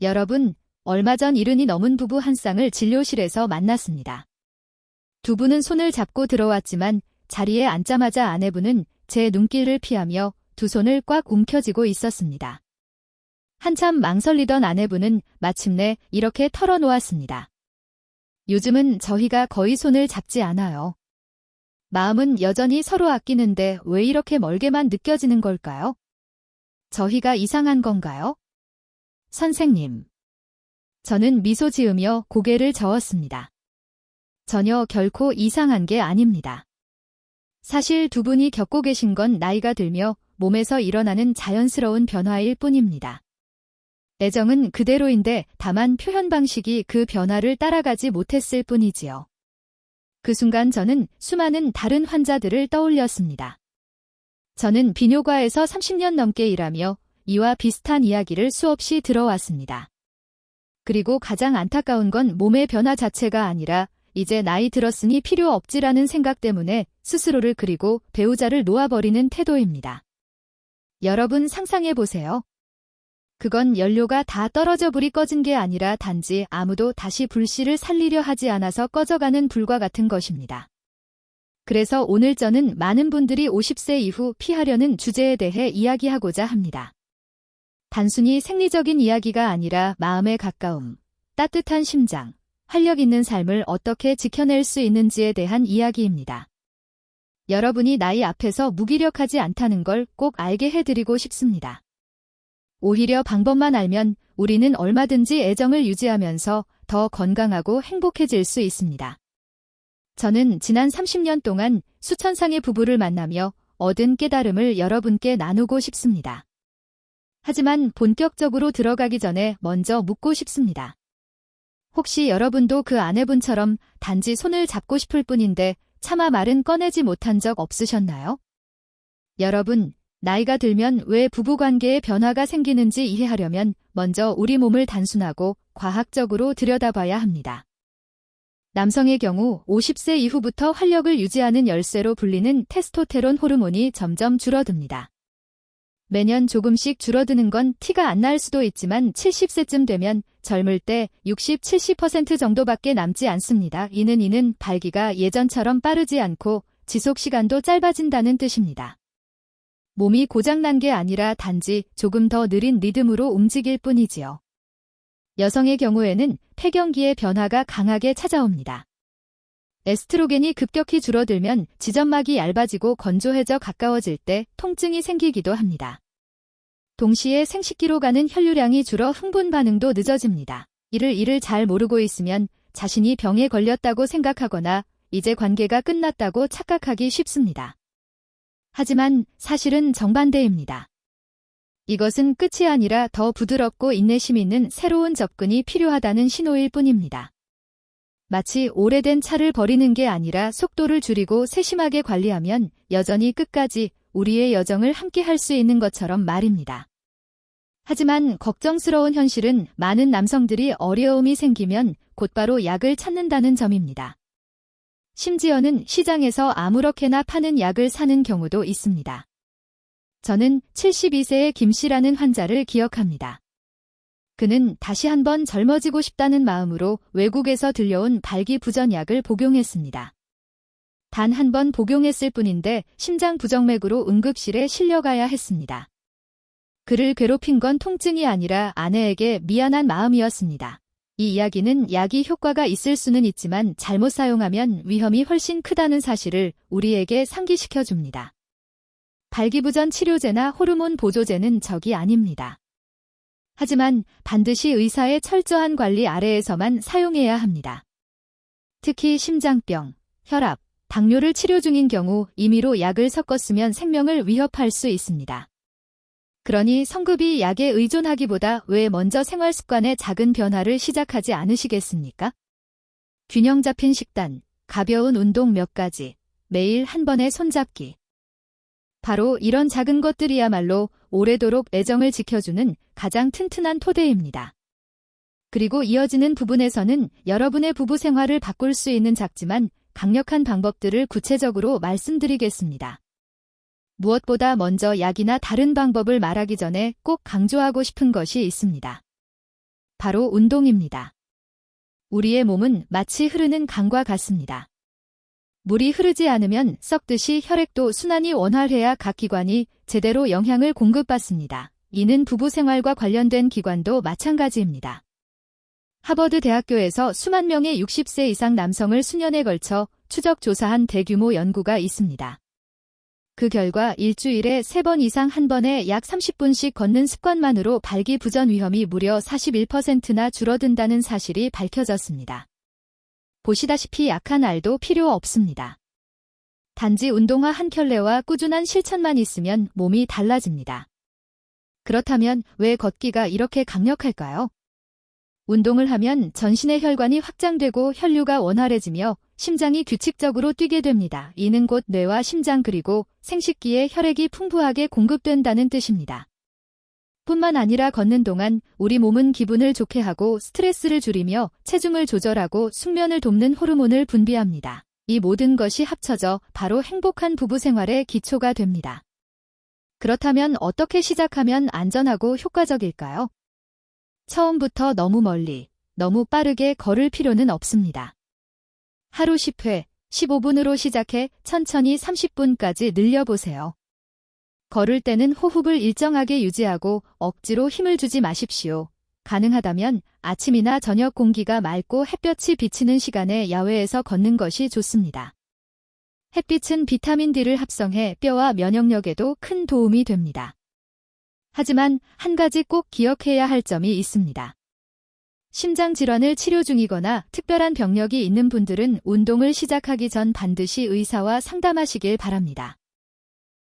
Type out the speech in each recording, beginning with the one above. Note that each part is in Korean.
여러분, 얼마 전 70이 넘은 부부 한 쌍을 진료실에서 만났습니다. 두 분은 손을 잡고 들어왔지만 자리에 앉자마자 아내분은 제 눈길을 피하며 두 손을 꽉 움켜쥐고 있었습니다. 한참 망설이던 아내분은 마침내 이렇게 털어놓았습니다. 요즘은 저희가 거의 손을 잡지 않아요. 마음은 여전히 서로 아끼는데 왜 이렇게 멀게만 느껴지는 걸까요? 저희가 이상한 건가요? 선생님. 저는 미소 지으며 고개를 저었습니다. 전혀 결코 이상한 게 아닙니다. 사실 두 분이 겪고 계신 건 나이가 들며 몸에서 일어나는 자연스러운 변화일 뿐입니다. 애정은 그대로인데 다만 표현 방식이 그 변화를 따라가지 못했을 뿐이지요. 그 순간 저는 수많은 다른 환자들을 떠올렸습니다. 저는 비뇨과에서 30년 넘게 일하며 이와 비슷한 이야기를 수없이 들어왔습니다. 그리고 가장 안타까운 건 몸의 변화 자체가 아니라 이제 나이 들었으니 필요 없지라는 생각 때문에 스스로를 그리고 배우자를 놓아버리는 태도입니다. 여러분 상상해보세요. 그건 연료가 다 떨어져 불이 꺼진 게 아니라 단지 아무도 다시 불씨를 살리려 하지 않아서 꺼져가는 불과 같은 것입니다. 그래서 오늘 저는 많은 분들이 50세 이후 피하려는 주제에 대해 이야기하고자 합니다. 단순히 생리적인 이야기가 아니라 마음의 가까움, 따뜻한 심장, 활력 있는 삶을 어떻게 지켜낼 수 있는지에 대한 이야기입니다. 여러분이 나이 앞에서 무기력하지 않다는 걸 꼭 알게 해드리고 싶습니다. 오히려 방법만 알면 우리는 얼마든지 애정을 유지하면서 더 건강하고 행복해질 수 있습니다. 저는 지난 30년 동안 수천 쌍의 부부를 만나며 얻은 깨달음을 여러분께 나누고 싶습니다. 하지만 본격적으로 들어가기 전에 먼저 묻고 싶습니다. 혹시 여러분도 그 아내분처럼 단지 손을 잡고 싶을 뿐인데 차마 말은 꺼내지 못한 적 없으셨나요? 여러분, 나이가 들면 왜 부부관계에 변화가 생기는지 이해하려면 먼저 우리 몸을 단순하고 과학적으로 들여다봐야 합니다. 남성의 경우 50세 이후부터 활력을 유지하는 열쇠로 불리는 테스토테론 호르몬이 점점 줄어듭니다. 매년 조금씩 줄어드는 건 티가 안 날 수도 있지만 70세쯤 되면 젊을 때 60, 70% 정도밖에 남지 않습니다. 이는 발기가 예전처럼 빠르지 않고 지속 시간도 짧아진다는 뜻입니다. 몸이 고장난 게 아니라 단지 조금 더 느린 리듬으로 움직일 뿐이지요. 여성의 경우에는 폐경기의 변화가 강하게 찾아옵니다. 에스트로겐이 급격히 줄어들면 지점막이 얇아지고 건조해져 가까워질 때 통증이 생기기도 합니다. 동시에 생식기로 가는 혈류량이 줄어 흥분 반응도 늦어집니다. 이를 잘 모르고 있으면 자신이 병에 걸렸다고 생각하거나 이제 관계가 끝났다고 착각하기 쉽습니다. 하지만 사실은 정반대입니다. 이것은 끝이 아니라 더 부드럽고 인내심 있는 새로운 접근이 필요하다는 신호일 뿐입니다. 마치 오래된 차를 버리는 게 아니라 속도를 줄이고 세심하게 관리하면 여전히 끝까지 우리의 여정을 함께 할 수 있는 것처럼 말입니다. 하지만 걱정스러운 현실은 많은 남성들이 어려움이 생기면 곧바로 약을 찾는다는 점입니다. 심지어는 시장에서 아무렇게나 파는 약을 사는 경우도 있습니다. 저는 72세의 김 씨라는 환자를 기억합니다. 그는 다시 한번 젊어지고 싶다는 마음으로 외국에서 들려온 발기부전약을 복용했습니다. 단 한 번 복용했을 뿐인데 심장 부정맥으로 응급실에 실려가야 했습니다. 그를 괴롭힌 건 통증이 아니라 아내에게 미안한 마음이었습니다. 이 이야기는 약이 효과가 있을 수는 있지만 잘못 사용하면 위험이 훨씬 크다는 사실을 우리에게 상기시켜 줍니다. 발기부전 치료제나 호르몬 보조제는 적이 아닙니다. 하지만 반드시 의사의 철저한 관리 아래에서만 사용해야 합니다. 특히 심장병, 혈압, 당뇨를 치료 중인 경우 임의로 약을 섞었으면 생명을 위협할 수 있습니다. 그러니 성급히 약에 의존하기보다 왜 먼저 생활 습관의 작은 변화를 시작하지 않으시겠습니까? 균형 잡힌 식단, 가벼운 운동 몇 가지, 매일 한 번의 손잡기. 바로 이런 작은 것들이야말로 오래도록 애정을 지켜주는 가장 튼튼한 토대입니다. 그리고 이어지는 부분에서는 여러분의 부부 생활을 바꿀 수 있는 작지만 강력한 방법들을 구체적으로 말씀드리겠습니다. 무엇보다 먼저 약이나 다른 방법을 말하기 전에 꼭 강조하고 싶은 것이 있습니다. 바로 운동입니다. 우리의 몸은 마치 흐르는 강과 같습니다. 물이 흐르지 않으면 썩듯이 혈액도 순환이 원활해야 각 기관이 제대로 영향을 공급받습니다. 이는 부부 생활과 관련된 기관도 마찬가지입니다. 하버드 대학교에서 수만 명의 60세 이상 남성을 수년에 걸쳐 추적 조사한 대규모 연구가 있습니다. 그 결과 일주일에 3번 이상 한 번에 약 30분씩 걷는 습관만으로 발기부전 위험이 무려 41%나 줄어든다는 사실이 밝혀졌습니다. 보시다시피 약한 알도 필요 없습니다. 단지 운동화 한 켤레와 꾸준한 실천만 있으면 몸이 달라집니다. 그렇다면 왜 걷기가 이렇게 강력할까요? 운동을 하면 전신의 혈관이 확장되고 혈류가 원활해지며 심장이 규칙적으로 뛰게 됩니다. 이는 곧 뇌와 심장 그리고 생식기에 혈액이 풍부하게 공급된다는 뜻입니다. 뿐만 아니라 걷는 동안 우리 몸은 기분을 좋게 하고 스트레스를 줄이며 체중을 조절하고 숙면을 돕는 호르몬을 분비합니다. 이 모든 것이 합쳐져 바로 행복한 부부 생활의 기초가 됩니다. 그렇다면 어떻게 시작하면 안전하고 효과적일까요? 처음부터 너무 멀리, 너무 빠르게 걸을 필요는 없습니다. 하루 10회, 15분으로 시작해 천천히 30분까지 늘려보세요. 걸을 때는 호흡을 일정하게 유지하고 억지로 힘을 주지 마십시오. 가능하다면 아침이나 저녁 공기가 맑고 햇볕이 비치는 시간에 야외에서 걷는 것이 좋습니다. 햇빛은 비타민 D를 합성해 뼈와 면역력에도 큰 도움이 됩니다. 하지만 한 가지 꼭 기억해야 할 점이 있습니다. 심장 질환을 치료 중이거나 특별한 병력이 있는 분들은 운동을 시작하기 전 반드시 의사와 상담하시길 바랍니다.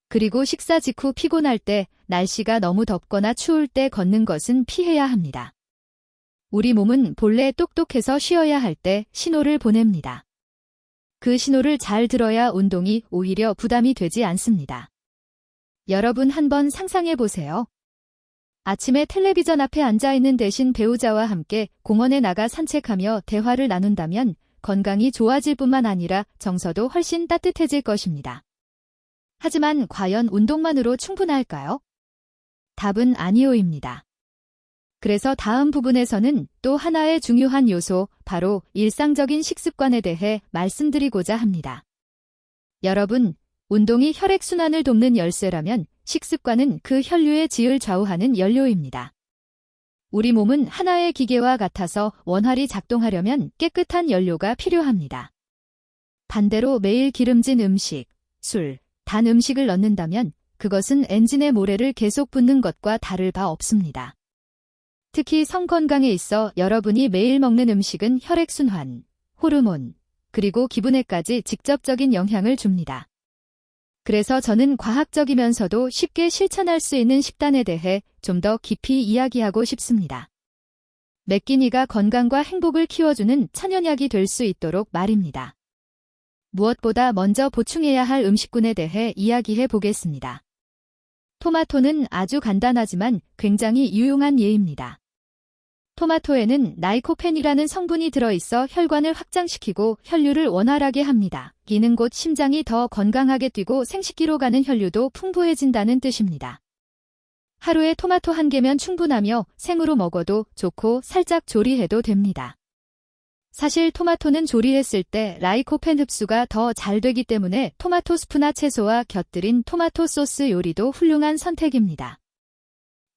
그리고 식사 직후 피곤할 때, 날씨가 너무 덥거나 추울 때 걷는 것은 피해야 합니다. 우리 몸은 본래 똑똑해서 쉬어야 할 때 신호를 보냅니다. 그 신호를 잘 들어야 운동이 오히려 부담이 되지 않습니다. 여러분 한번 상상해 보세요. 아침에 텔레비전 앞에 앉아있는 대신 배우자와 함께 공원에 나가 산책하며 대화를 나눈다면 건강이 좋아질 뿐만 아니라 정서도 훨씬 따뜻해질 것입니다. 하지만 과연 운동만으로 충분할까요? 답은 아니오입니다. 그래서 다음 부분에서는 또 하나의 중요한 요소, 바로 일상적인 식습관에 대해 말씀드리고자 합니다. 여러분, 운동이 혈액순환을 돕는 열쇠라면 식습관은 그 혈류의 질을 좌우하는 연료입니다. 우리 몸은 하나의 기계와 같아서 원활히 작동하려면 깨끗한 연료가 필요합니다. 반대로 매일 기름진 음식, 술, 단 음식을 넣는다면 그것은 엔진의 모래를 계속 붓는 것과 다를 바 없습니다. 특히 성 건강에 있어 여러분이 매일 먹는 음식은 혈액순환, 호르몬, 그리고 기분에까지 직접적인 영향을 줍니다. 그래서 저는 과학적이면서도 쉽게 실천할 수 있는 식단에 대해 좀 더 깊이 이야기하고 싶습니다. 매끼니가 건강과 행복을 키워주는 천연약이 될 수 있도록 말입니다. 무엇보다 먼저 보충해야 할 음식군에 대해 이야기해 보겠습니다. 토마토는 아주 간단하지만 굉장히 유용한 예입니다. 토마토에는 라이코펜이라는 성분이 들어있어 혈관을 확장시키고 혈류를 원활하게 합니다. 이는 곧 심장이 더 건강하게 뛰고 생식기로 가는 혈류도 풍부해진다는 뜻입니다. 하루에 토마토 1개면 충분하며 생으로 먹어도 좋고 살짝 조리해도 됩니다. 사실 토마토는 조리했을 때 라이코펜 흡수가 더 잘 되기 때문에 토마토 스프나 채소와 곁들인 토마토 소스 요리도 훌륭한 선택입니다.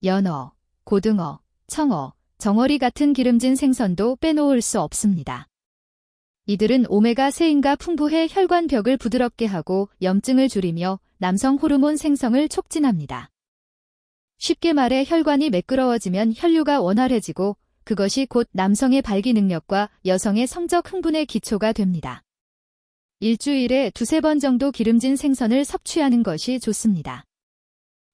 연어, 고등어, 청어, 정어리 같은 기름진 생선도 빼놓을 수 없습니다. 이들은 오메가3인가 풍부해 혈관벽을 부드럽게 하고 염증을 줄이며 남성 호르몬 생성을 촉진합니다. 쉽게 말해 혈관이 매끄러워지면 혈류가 원활해지고 그것이 곧 남성의 발기 능력과 여성의 성적 흥분의 기초가 됩니다. 일주일에 2-3번 정도 기름진 생선을 섭취하는 것이 좋습니다.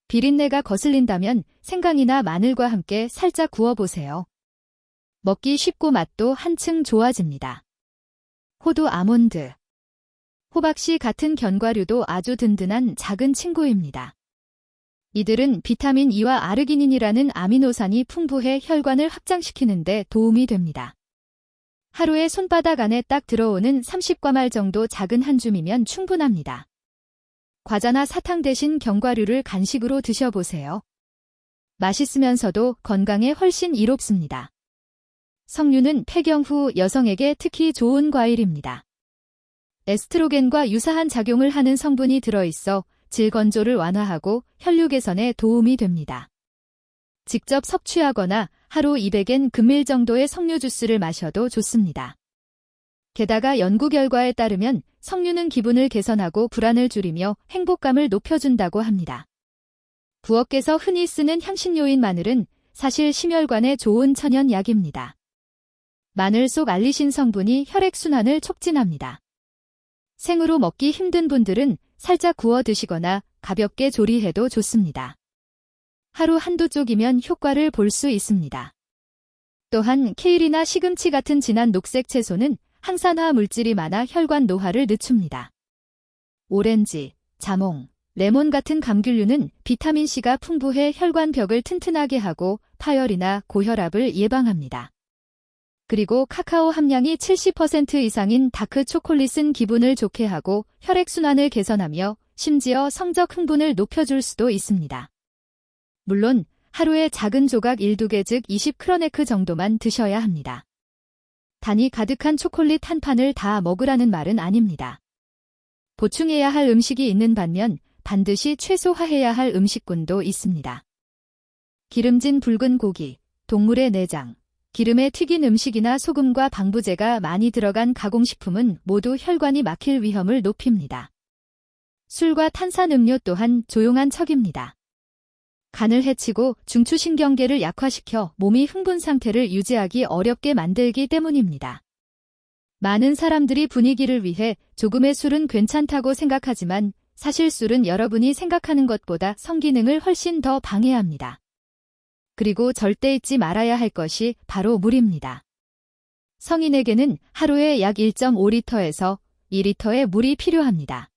비린내가 거슬린다면 생강이나 마늘과 함께 살짝 구워보세요. 먹기 쉽고 맛도 한층 좋아집니다. 호두 아몬드, 호박씨 같은 견과류도 아주 든든한 작은 친구입니다. 이들은 비타민 E와 아르기닌이라는 아미노산이 풍부해 혈관을 확장시키는 데 도움이 됩니다. 하루에 손바닥 안에 딱 들어오는 30과말 정도 작은 한 줌이면 충분합니다. 과자나 사탕 대신 견과류를 간식으로 드셔보세요. 맛있으면서도 건강에 훨씬 이롭습니다. 석류는 폐경 후 여성에게 특히 좋은 과일입니다. 에스트로겐과 유사한 작용을 하는 성분이 들어있어 질 건조를 완화하고 혈류 개선에 도움이 됩니다. 직접 섭취하거나 하루 200엔 금밀 정도의 석류 주스를 마셔도 좋습니다. 게다가 연구 결과에 따르면 석류는 기분을 개선하고 불안을 줄이며 행복감을 높여준다고 합니다. 부엌에서 흔히 쓰는 향신료인 마늘은 사실 심혈관에 좋은 천연약입니다. 마늘 속 알리신 성분이 혈액순환을 촉진합니다. 생으로 먹기 힘든 분들은 살짝 구워 드시거나 가볍게 조리해도 좋습니다. 하루 한두 쪽이면 효과를 볼 수 있습니다. 또한 케일이나 시금치 같은 진한 녹색 채소는 항산화 물질이 많아 혈관 노화를 늦춥니다. 오렌지, 자몽, 레몬 같은 감귤류는 비타민C가 풍부해 혈관벽을 튼튼하게 하고 파열이나 고혈압을 예방합니다. 그리고 카카오 함량이 70% 이상인 다크 초콜릿은 기분을 좋게 하고 혈액순환을 개선하며 심지어 성적 흥분을 높여줄 수도 있습니다. 물론 하루에 작은 조각 1~2개 즉 20크로네크 정도만 드셔야 합니다. 단이 가득한 초콜릿 한 판을 다 먹으라는 말은 아닙니다. 보충해야 할 음식이 있는 반면 반드시 최소화해야 할 음식군도 있습니다. 기름진 붉은 고기, 동물의 내장, 기름에 튀긴 음식이나 소금과 방부제가 많이 들어간 가공식품은 모두 혈관이 막힐 위험을 높입니다. 술과 탄산음료 또한 조용한 척입니다. 간을 해치고 중추신경계를 약화시켜 몸이 흥분 상태를 유지하기 어렵게 만들기 때문입니다. 많은 사람들이 분위기를 위해 조금의 술은 괜찮다고 생각하지만 사실 술은 여러분이 생각하는 것보다 성기능을 훨씬 더 방해합니다. 그리고 절대 잊지 말아야 할 것이 바로 물입니다. 성인에게는 하루에 약 1.5리터에서 2리터의 물이 필요합니다.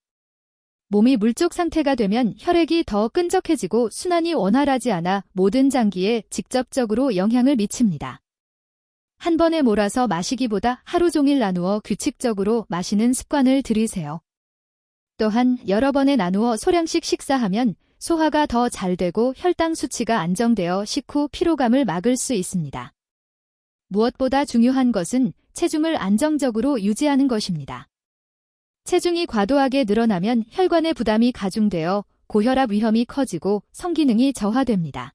몸이 물족 상태가 되면 혈액이 더 끈적해지고 순환이 원활하지 않아 모든 장기에 직접적으로 영향을 미칩니다. 한 번에 몰아서 마시기보다 하루 종일 나누어 규칙적으로 마시는 습관을 들이세요. 또한 여러 번에 나누어 소량씩 식사하면 소화가 더 잘 되고 혈당 수치가 안정되어 식후 피로감을 막을 수 있습니다. 무엇보다 중요한 것은 체중을 안정적으로 유지하는 것입니다. 체중이 과도하게 늘어나면 혈관의 부담이 가중되어 고혈압 위험이 커지고 성기능이 저하됩니다.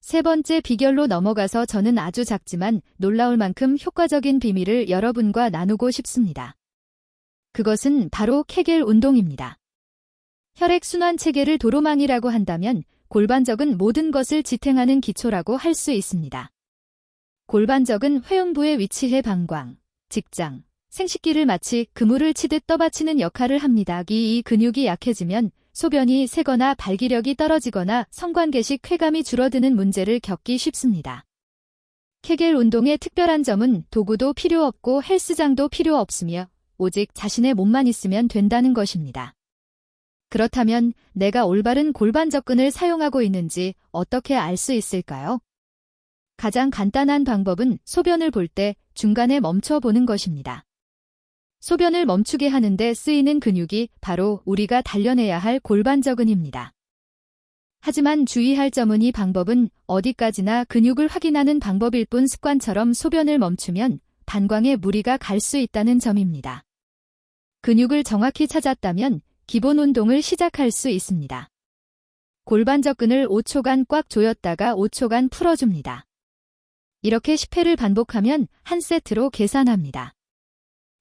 세 번째 비결로 넘어가서 저는 아주 작지만 놀라울 만큼 효과적인 비밀을 여러분과 나누고 싶습니다. 그것은 바로 케겔 운동입니다. 혈액순환 체계를 도로망이라고 한다면 골반적은 모든 것을 지탱하는 기초라고 할 수 있습니다. 골반적은 회음부에 위치해 방광, 직장, 생식기를 마치 그물을 치듯 떠받치는 역할을 합니다. 이 근육이 약해지면 소변이 새거나 발기력이 떨어지거나 성관계식 쾌감이 줄어드는 문제를 겪기 쉽습니다. 케겔 운동의 특별한 점은 도구도 필요 없고 헬스장도 필요 없으며 오직 자신의 몸만 있으면 된다는 것입니다. 그렇다면 내가 올바른 골반 접근을 사용하고 있는지 어떻게 알 수 있을까요? 가장 간단한 방법은 소변을 볼 때 중간에 멈춰 보는 것입니다. 소변을 멈추게 하는데 쓰이는 근육이 바로 우리가 단련해야 할 골반 접근입니다. 하지만 주의할 점은 이 방법은 어디까지나 근육을 확인하는 방법일 뿐 습관처럼 소변을 멈추면 방광에 무리가 갈 수 있다는 점입니다. 근육을 정확히 찾았다면 기본 운동을 시작할 수 있습니다. 골반 접근을 5초간 꽉 조였다가 5초간 풀어줍니다. 이렇게 10회를 반복하면 한 세트로 계산합니다.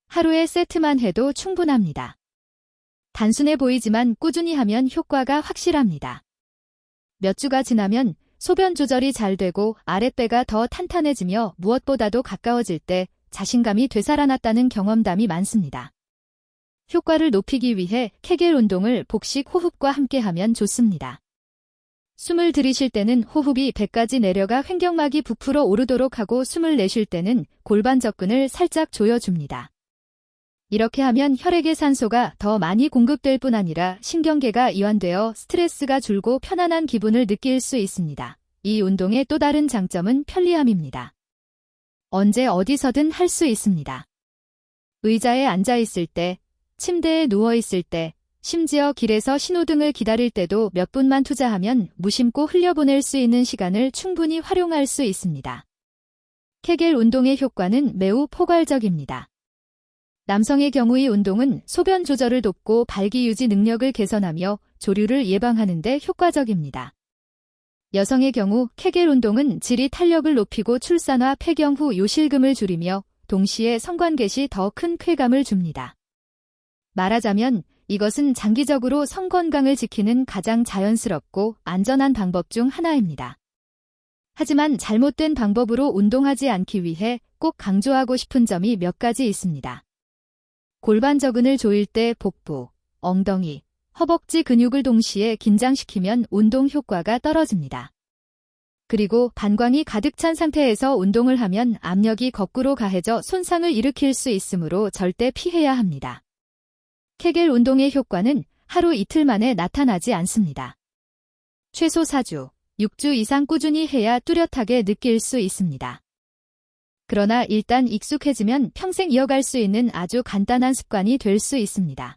하루에 세트만 해도 충분합니다. 단순해 보이지만 꾸준히 하면 효과가 확실합니다. 몇 주가 지나면 소변 조절이 잘 되고 아랫배가 더 탄탄해지며 무엇보다도 가까워질 때 자신감이 되살아났다는 경험담이 많습니다. 효과를 높이기 위해 케겔 운동을 복식 호흡과 함께 하면 좋습니다. 숨을 들이쉴 때는 호흡이 배까지 내려가 횡격막이 부풀어 오르도록 하고 숨을 내쉴 때는 골반 접근을 살짝 조여줍니다. 이렇게 하면 혈액의 산소가 더 많이 공급될 뿐 아니라 신경계가 이완되어 스트레스가 줄고 편안한 기분을 느낄 수 있습니다. 이 운동의 또 다른 장점은 편리함입니다. 언제 어디서든 할 수 있습니다. 의자에 앉아 있을 때, 침대에 누워 있을 때, 심지어 길에서 신호등을 기다릴 때도 몇 분만 투자하면 무심코 흘려보낼 수 있는 시간을 충분히 활용할 수 있습니다. 케겔 운동의 효과는 매우 포괄적입니다. 남성의 경우 이 운동은 소변 조절을 돕고 발기 유지 능력을 개선하며 조류를 예방하는 데 효과적입니다. 여성의 경우 케겔 운동은 질이 탄력을 높이고 출산화 폐경 후 요실금을 줄이며 동시에 성관계 시 더 큰 쾌감을 줍니다. 말하자면 이것은 장기적으로 성 건강을 지키는 가장 자연스럽고 안전한 방법 중 하나입니다. 하지만 잘못된 방법으로 운동하지 않기 위해 꼭 강조하고 싶은 점이 몇 가지 있습니다. 골반 저근을 조일 때 복부, 엉덩이, 허벅지 근육을 동시에 긴장시키면 운동 효과가 떨어집니다. 그리고 방광이 가득 찬 상태에서 운동을 하면 압력이 거꾸로 가해져 손상을 일으킬 수 있으므로 절대 피해야 합니다. 케겔 운동의 효과는 하루 이틀 만에 나타나지 않습니다. 최소 4주, 6주 이상 꾸준히 해야 뚜렷하게 느낄 수 있습니다. 그러나 일단 익숙해지면 평생 이어갈 수 있는 아주 간단한 습관이 될 수 있습니다.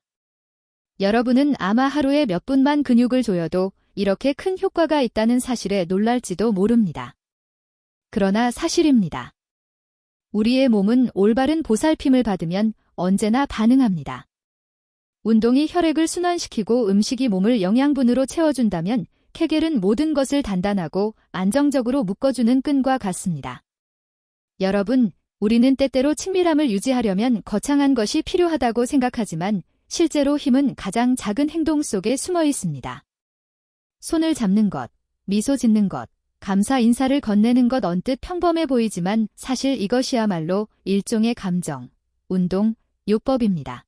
여러분은 아마 하루에 몇 분만 근육을 조여도 이렇게 큰 효과가 있다는 사실에 놀랄지도 모릅니다. 그러나 사실입니다. 우리의 몸은 올바른 보살핌을 받으면 언제나 반응합니다. 운동이 혈액을 순환시키고 음식이 몸을 영양분으로 채워준다면 케겔은 모든 것을 단단하고 안정적으로 묶어주는 끈과 같습니다. 여러분, 우리는 때때로 친밀함을 유지하려면 거창한 것이 필요하다고 생각하지만 실제로 힘은 가장 작은 행동 속에 숨어 있습니다. 손을 잡는 것, 미소 짓는 것, 감사 인사를 건네는 것 언뜻 평범해 보이지만 사실 이것이야말로 일종의 감정, 운동, 요법입니다.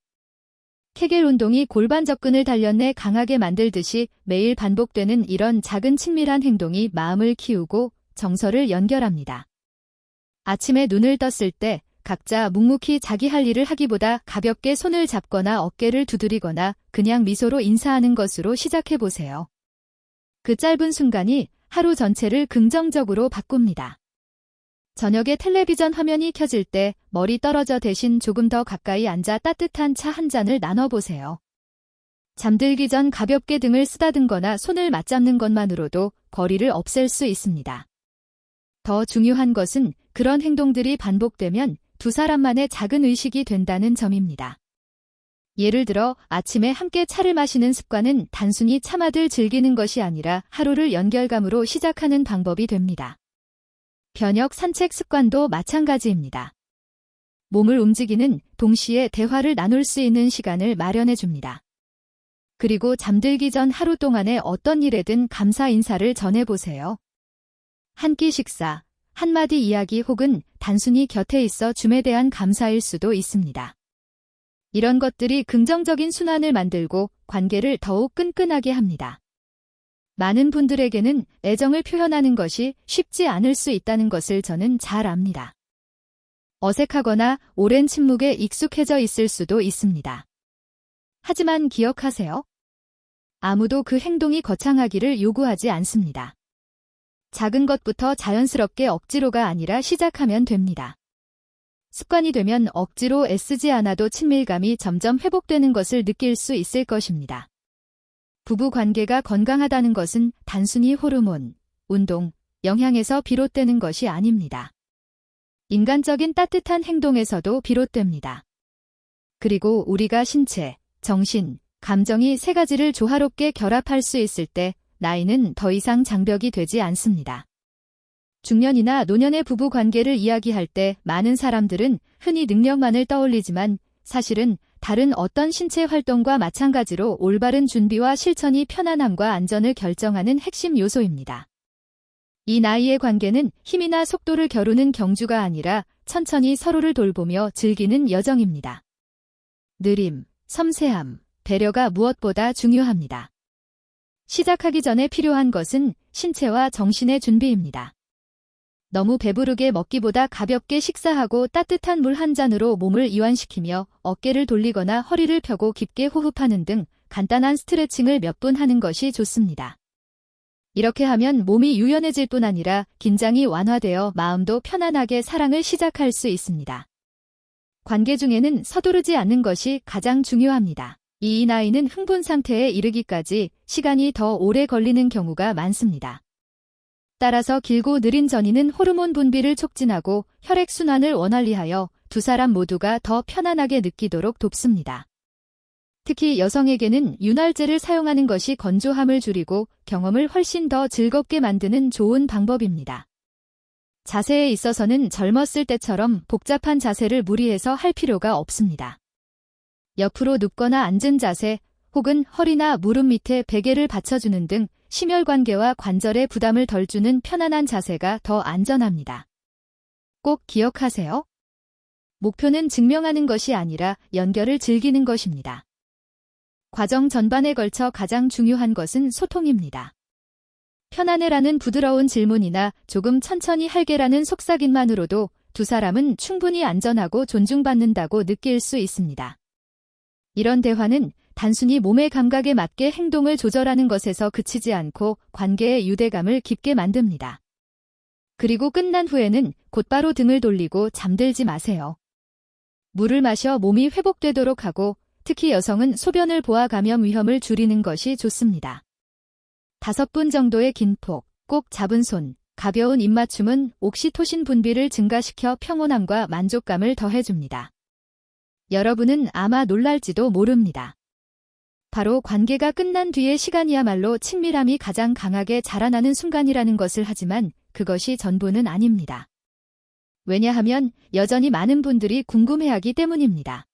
케겔 운동이 골반 접근을 단련해 강하게 만들듯이 매일 반복되는 이런 작은 친밀한 행동이 마음을 키우고 정서를 연결합니다. 아침에 눈을 떴을 때 각자 묵묵히 자기 할 일을 하기보다 가볍게 손을 잡거나 어깨를 두드리거나 그냥 미소로 인사하는 것으로 시작해보세요. 그 짧은 순간이 하루 전체를 긍정적으로 바꿉니다. 저녁에 텔레비전 화면이 켜질 때 머리 떨어져 대신 조금 더 가까이 앉아 따뜻한 차 한 잔을 나눠보세요. 잠들기 전 가볍게 등을 쓰다듬거나 손을 맞잡는 것만으로도 거리를 없앨 수 있습니다. 더 중요한 것은 그런 행동들이 반복되면 두 사람만의 작은 의식이 된다는 점입니다. 예를 들어 아침에 함께 차를 마시는 습관은 단순히 차마들 즐기는 것이 아니라 하루를 연결감으로 시작하는 방법이 됩니다. 저녁 산책 습관도 마찬가지입니다. 몸을 움직이는 동시에 대화를 나눌 수 있는 시간을 마련해 줍니다. 그리고 잠들기 전 하루 동안의 어떤 일에든 감사 인사를 전해보세요. 한 끼 식사, 한마디 이야기 혹은 단순히 곁에 있어 줌에 대한 감사일 수도 있습니다. 이런 것들이 긍정적인 순환을 만들고 관계를 더욱 끈끈하게 합니다. 많은 분들에게는 애정을 표현하는 것이 쉽지 않을 수 있다는 것을 저는 잘 압니다. 어색하거나 오랜 침묵에 익숙해져 있을 수도 있습니다. 하지만 기억하세요. 아무도 그 행동이 거창하기를 요구하지 않습니다. 작은 것부터 자연스럽게 억지로가 아니라 시작하면 됩니다. 습관이 되면 억지로 애쓰지 않아도 친밀감이 점점 회복되는 것을 느낄 수 있을 것입니다. 부부 관계가 건강하다는 것은 단순히 호르몬, 운동, 영향에서 비롯되는 것이 아닙니다. 인간적인 따뜻한 행동에서도 비롯됩니다. 그리고 우리가 신체, 정신, 감정이 세 가지를 조화롭게 결합할 수 있을 때 나이는 더 이상 장벽이 되지 않습니다. 중년이나 노년의 부부 관계를 이야기할 때 많은 사람들은 흔히 능력만을 떠올리지만 사실은 다른 어떤 신체 활동과 마찬가지로 올바른 준비와 실천이 편안함과 안전을 결정하는 핵심 요소입니다. 이 나이의 관계는 힘이나 속도를 겨루는 경주가 아니라 천천히 서로를 돌보며 즐기는 여정입니다. 느림, 섬세함, 배려가 무엇보다 중요합니다. 시작하기 전에 필요한 것은 신체와 정신의 준비입니다. 너무 배부르게 먹기보다 가볍게 식사하고 따뜻한 물 한 잔으로 몸을 이완시키며 어깨를 돌리거나 허리를 펴고 깊게 호흡하는 등 간단한 스트레칭을 몇 분 하는 것이 좋습니다. 이렇게 하면 몸이 유연해질 뿐 아니라 긴장이 완화되어 마음도 편안하게 사랑을 시작할 수 있습니다. 관계 중에는 서두르지 않는 것이 가장 중요합니다. 이 나이는 흥분 상태에 이르기까지 시간이 더 오래 걸리는 경우가 많습니다. 따라서 길고 느린 전이는 호르몬 분비를 촉진하고 혈액순환을 원활히하여 두 사람 모두가 더 편안하게 느끼도록 돕습니다. 특히 여성에게는 윤활제를 사용하는 것이 건조함을 줄이고 경험을 훨씬 더 즐겁게 만드는 좋은 방법입니다. 자세에 있어서는 젊었을 때처럼 복잡한 자세를 무리해서 할 필요가 없습니다. 옆으로 눕거나 앉은 자세 혹은 허리나 무릎 밑에 베개를 받쳐주는 등 심혈관계와 관절에 부담을 덜 주는 편안한 자세가 더 안전합니다. 꼭 기억하세요. 목표는 증명하는 것이 아니라 연결을 즐기는 것입니다. 과정 전반에 걸쳐 가장 중요한 것은 소통입니다. 편안해라는 부드러운 질문이나 조금 천천히 할게라는 속삭임만으로도 두 사람은 충분히 안전하고 존중받는다고 느낄 수 있습니다. 이런 대화는 단순히 몸의 감각에 맞게 행동을 조절하는 것에서 그치지 않고 관계의 유대감을 깊게 만듭니다. 그리고 끝난 후에는 곧바로 등을 돌리고 잠들지 마세요. 물을 마셔 몸이 회복되도록 하고 특히 여성은 소변을 보아 감염 위험을 줄이는 것이 좋습니다. 5분 정도의 긴 폭, 꼭 잡은 손, 가벼운 입맞춤은 옥시토신 분비를 증가시켜 평온함과 만족감을 더해줍니다. 여러분은 아마 놀랄지도 모릅니다. 바로 관계가 끝난 뒤의 시간이야말로 친밀함이 가장 강하게 자라나는 순간이라는 것을 하지만 그것이 전부는 아닙니다. 왜냐하면 여전히 많은 분들이 궁금해하기 때문입니다.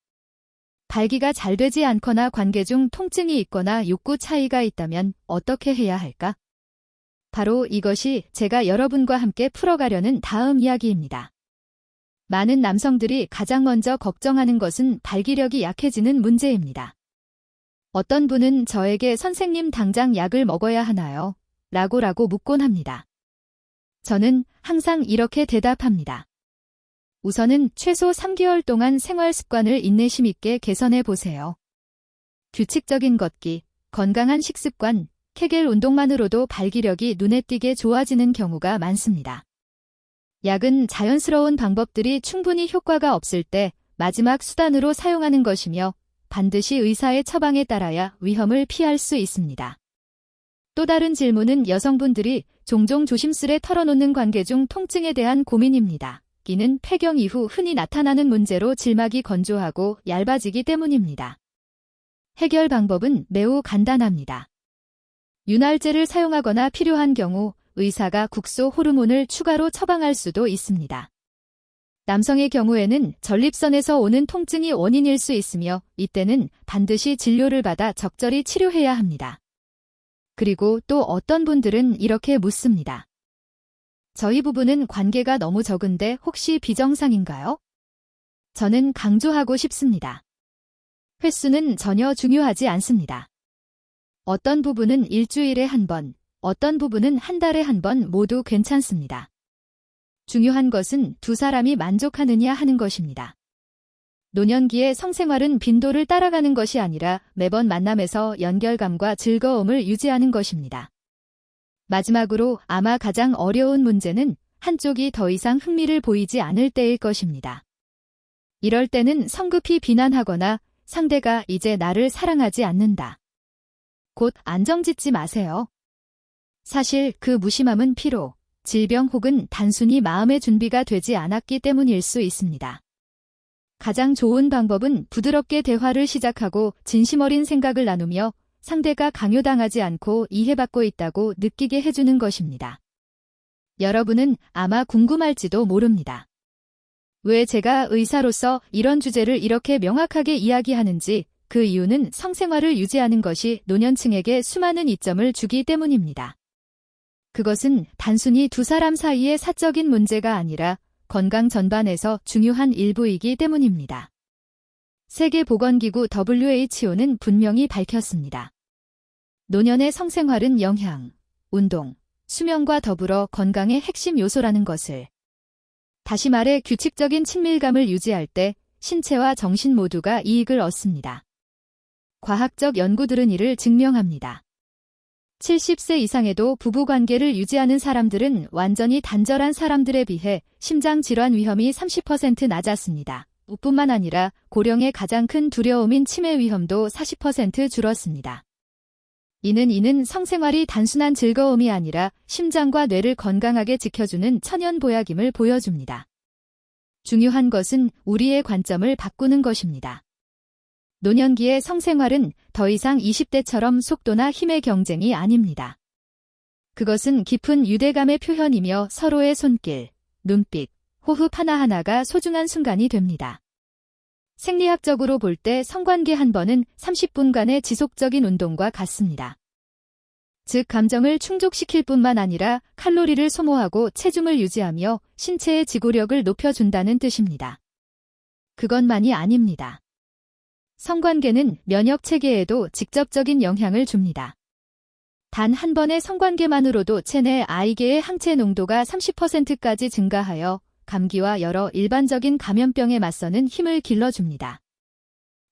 발기가 잘 되지 않거나 관계 중 통증이 있거나 욕구 차이가 있다면 어떻게 해야 할까? 바로 이것이 제가 여러분과 함께 풀어가려는 다음 이야기입니다. 많은 남성들이 가장 먼저 걱정하는 것은 발기력이 약해지는 문제입니다. 어떤 분은 저에게 선생님 당장 약을 먹어야 하나요? 라고 묻곤 합니다. 저는 항상 이렇게 대답합니다. 우선은 최소 3개월 동안 생활 습관을 인내심 있게 개선해 보세요. 규칙적인 걷기, 건강한 식습관, 케겔 운동만으로도 발기력이 눈에 띄게 좋아지는 경우가 많습니다. 약은 자연스러운 방법들이 충분히 효과가 없을 때 마지막 수단으로 사용하는 것이며 반드시 의사의 처방에 따라야 위험을 피할 수 있습니다. 또 다른 질문은 여성분들이 종종 조심스레 털어놓는 관계 중 통증에 대한 고민입니다. 이는 폐경 이후 흔히 나타나는 문제로 질막이 건조하고 얇아지기 때문입니다. 해결 방법은 매우 간단합니다. 윤활제를 사용하거나 필요한 경우 의사가 국소 호르몬을 추가로 처방할 수도 있습니다. 남성의 경우에는 전립선에서 오는 통증이 원인일 수 있으며 이때는 반드시 진료를 받아 적절히 치료해야 합니다. 그리고 또 어떤 분들은 이렇게 묻습니다. 저희 부부는 관계가 너무 적은데 혹시 비정상인가요? 저는 강조하고 싶습니다. 횟수는 전혀 중요하지 않습니다. 어떤 부부는 일주일에 한 번, 어떤 부부는 한 달에 한 번 모두 괜찮습니다. 중요한 것은 두 사람이 만족하느냐 하는 것입니다. 노년기의 성생활은 빈도를 따라가는 것이 아니라 매번 만남에서 연결감과 즐거움을 유지하는 것입니다. 마지막으로 아마 가장 어려운 문제는 한쪽이 더 이상 흥미를 보이지 않을 때일 것입니다. 이럴 때는 성급히 비난하거나 상대가 이제 나를 사랑하지 않는다. 곧 안정짓지 마세요. 사실 그 무심함은 피로, 질병 혹은 단순히 마음의 준비가 되지 않았기 때문일 수 있습니다. 가장 좋은 방법은 부드럽게 대화를 시작하고 진심 어린 생각을 나누며 상대가 강요당하지 않고 이해받고 있다고 느끼게 해주는 것입니다. 여러분은 아마 궁금할지도 모릅니다. 왜 제가 의사로서 이런 주제를 이렇게 명확하게 이야기하는지 그 이유는 성생활을 유지하는 것이 노년층에게 수많은 이점을 주기 때문입니다. 그것은 단순히 두 사람 사이의 사적인 문제가 아니라 건강 전반에서 중요한 일부이기 때문입니다. 세계보건기구 WHO는 분명히 밝혔습니다. 노년의 성생활은 영양, 운동, 수면과 더불어 건강의 핵심 요소라는 것을. 다시 말해 규칙적인 친밀감을 유지할 때 신체와 정신 모두가 이익을 얻습니다. 과학적 연구들은 이를 증명합니다. 70세 이상에도 부부관계를 유지하는 사람들은 완전히 단절한 사람들에 비해 심장질환 위험이 30% 낮았습니다. 뿐만 아니라 고령의 가장 큰 두려움인 치매 위험도 40% 줄었습니다. 이는 성생활이 단순한 즐거움이 아니라 심장과 뇌를 건강하게 지켜주는 천연 보약임을 보여줍니다. 중요한 것은 우리의 관점을 바꾸는 것입니다. 노년기의 성생활은 더 이상 20대처럼 속도나 힘의 경쟁이 아닙니다. 그것은 깊은 유대감의 표현이며 서로의 손길, 눈빛, 호흡 하나하나가 소중한 순간이 됩니다. 생리학적으로 볼 때 성관계 한 번은 30분간의 지속적인 운동과 같습니다. 즉 감정을 충족시킬 뿐만 아니라 칼로리를 소모하고 체중을 유지하며 신체의 지구력을 높여준다는 뜻입니다. 그것만이 아닙니다. 성관계는 면역 체계에도 직접적인 영향을 줍니다. 단 한 번의 성관계만으로도 체내 아이계의 항체 농도가 30%까지 증가하여 감기와 여러 일반적인 감염병에 맞서는 힘을 길러줍니다.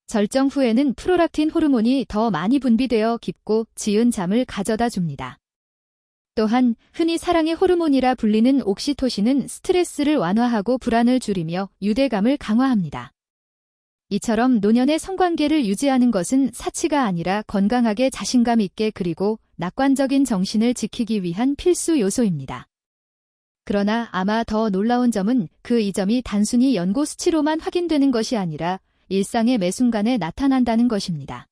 절정 후에는 프롤락틴 호르몬이 더 많이 분비되어 깊고 지은 잠을 가져다 줍니다. 또한 흔히 사랑의 호르몬이라 불리는 옥시토신은 스트레스를 완화하고 불안을 줄이며 유대감을 강화합니다. 이처럼 노년의 성관계를 유지하는 것은 사치가 아니라 건강하게 자신감 있게 그리고 낙관적인 정신을 지키기 위한 필수 요소입니다. 그러나 아마 더 놀라운 점은 그 이점이 단순히 연고 수치로만 확인되는 것이 아니라 일상의 매 순간에 나타난다는 것입니다.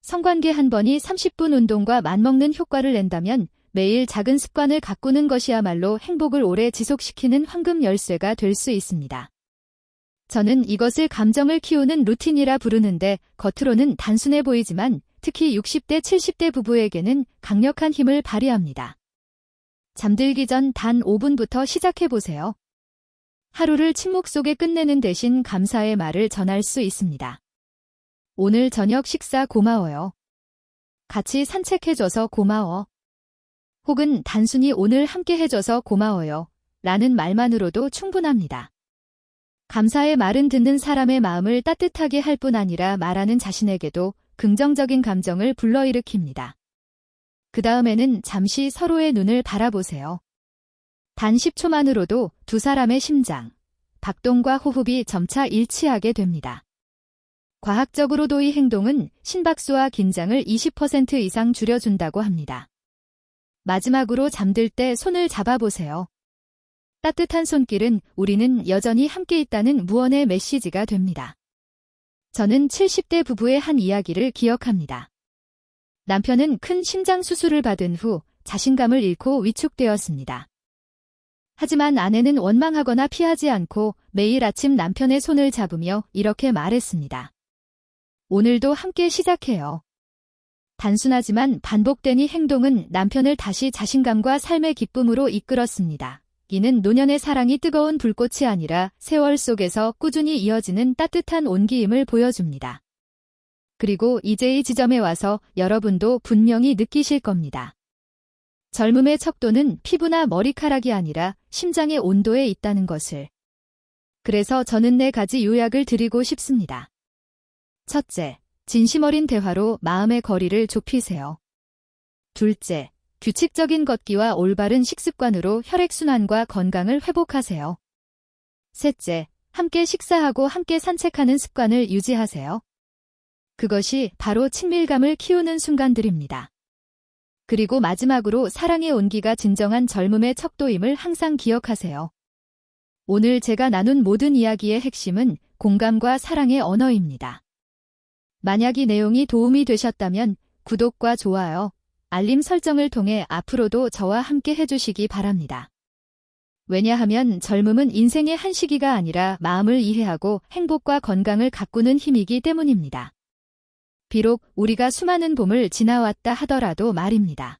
성관계 한 번이 30분 운동과 맞먹는 효과를 낸다면 매일 작은 습관을 가꾸는 것이야말로 행복을 오래 지속시키는 황금 열쇠가 될 수 있습니다. 저는 이것을 감정을 키우는 루틴이라 부르는데 겉으로는 단순해 보이지만 특히 60대, 70대 부부에게는 강력한 힘을 발휘합니다. 잠들기 전 단 5분부터 시작해보세요. 하루를 침묵 속에 끝내는 대신 감사의 말을 전할 수 있습니다. 오늘 저녁 식사 고마워요. 같이 산책해줘서 고마워. 혹은 단순히 오늘 함께 해줘서 고마워요. 라는 말만으로도 충분합니다. 감사의 말은 듣는 사람의 마음을 따뜻하게 할 뿐 아니라 말하는 자신에게도 긍정적인 감정을 불러일으킵니다. 그 다음에는 잠시 서로의 눈을 바라보세요. 단 10초만으로도 두 사람의 심장, 박동과 호흡이 점차 일치하게 됩니다. 과학적으로도 이 행동은 심박수와 긴장을 20% 이상 줄여준다고 합니다. 마지막으로 잠들 때 손을 잡아보세요. 따뜻한 손길은 우리는 여전히 함께 있다는 무언의 메시지가 됩니다. 저는 70대 부부의 한 이야기를 기억합니다. 남편은 큰 심장 수술을 받은 후 자신감을 잃고 위축되었습니다. 하지만 아내는 원망하거나 피하지 않고 매일 아침 남편의 손을 잡으며 이렇게 말했습니다. 오늘도 함께 시작해요. 단순하지만 반복된 이 행동은 남편을 다시 자신감과 삶의 기쁨으로 이끌었습니다. 이는 노년의 사랑이 뜨거운 불꽃이 아니라 세월 속에서 꾸준히 이어지는 따뜻한 온기임을 보여줍니다. 그리고 이제 이 지점에 와서 여러분도 분명히 느끼실 겁니다. 젊음의 척도는 피부나 머리카락이 아니라 심장의 온도에 있다는 것을. 그래서 저는 4가지 요약을 드리고 싶습니다. 첫째, 진심 어린 대화로 마음의 거리를 좁히세요. 둘째, 규칙적인 걷기와 올바른 식습관으로 혈액순환과 건강을 회복하세요. 셋째, 함께 식사하고 함께 산책하는 습관을 유지하세요. 그것이 바로 친밀감을 키우는 순간들입니다. 그리고 마지막으로 사랑의 온기가 진정한 젊음의 척도임을 항상 기억하세요. 오늘 제가 나눈 모든 이야기의 핵심은 공감과 사랑의 언어입니다. 만약 이 내용이 도움이 되셨다면 구독과 좋아요, 알림 설정을 통해 앞으로도 저와 함께 해주시기 바랍니다. 왜냐하면 젊음은 인생의 한 시기가 아니라 마음을 이해하고 행복과 건강을 가꾸는 힘이기 때문입니다. 비록 우리가 수많은 봄을 지나왔다 하더라도 말입니다.